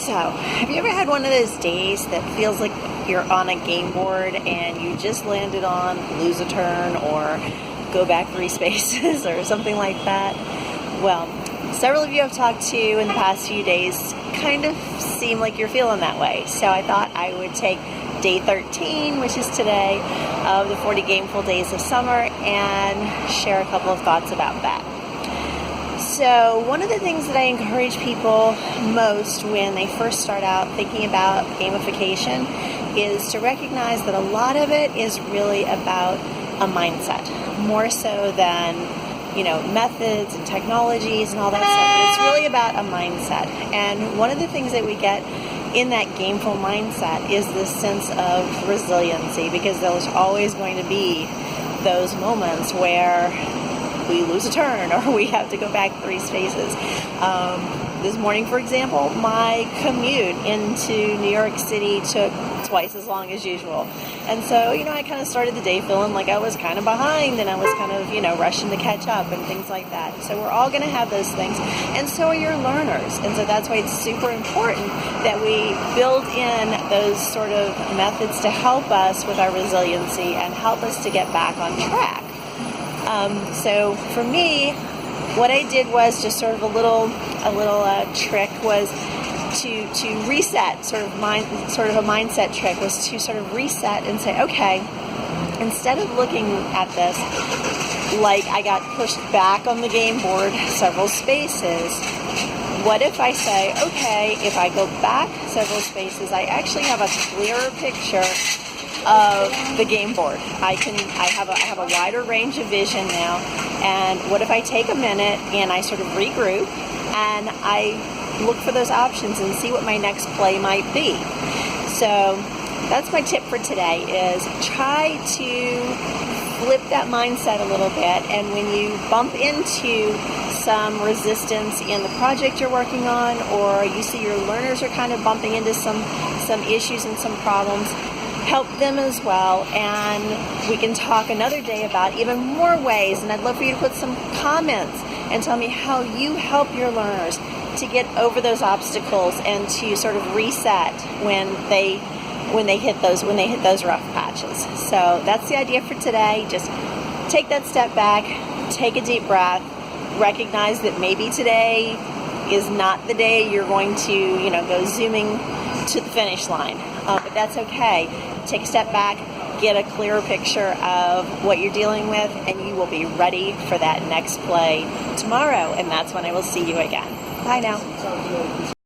So, have you ever had one of those days that feels like you're on a game board and you just landed on lose a turn or go back 3 spaces or something like that? Well, several of you I've talked to in the past few days kind of seem like you're feeling that way. So I thought I would take day 13, which is today, of the 40 Gameful Days of Summer and share a couple of thoughts about that. So one of the things that I encourage people most when they first start out thinking about gamification is to recognize that a lot of it is really about a mindset, more so than, methods and technologies and all that stuff. But it's really about a mindset. And one of the things that we get in that gameful mindset is this sense of resiliency, because there's always going to be those moments where we lose a turn or we have to go back 3 spaces. This morning, for example, my commute into New York City took twice as long as usual. And so, I kind of started the day feeling like I was kind of behind and I was kind of, rushing to catch up and things like that. So we're all going to have those things. And so are your learners. And so that's why it's super important that we build in those sort of methods to help us with our resiliency and help us to get back on track. So for me, what I did was just sort of a little trick was to reset, sort of a mindset trick was to sort of reset and say, okay, instead of looking at this like I got pushed back on the game board several spaces, what if I say, okay, if I go back several spaces, I actually have a clearer picture of the game board. I have a wider range of vision now. And what if I take a minute and I sort of regroup and I look for those options and see what my next play might be? So that's my tip for today, is try to flip that mindset a little bit. And when you bump into some resistance in the project you're working on, or you see your learners are kind of bumping into some issues and some problems, help them as well, and we can talk another day about even more ways. And I'd love for you to put some comments and tell me how you help your learners to get over those obstacles and to sort of reset when they hit those rough patches. So that's the idea for today. Just take that step back, take a deep breath, recognize that maybe today is not the day you're going to go zooming to the finish line, but that's okay. Take a step back, get a clearer picture of what you're dealing with, and you will be ready for that next play tomorrow, and that's when I will see you again. Bye now.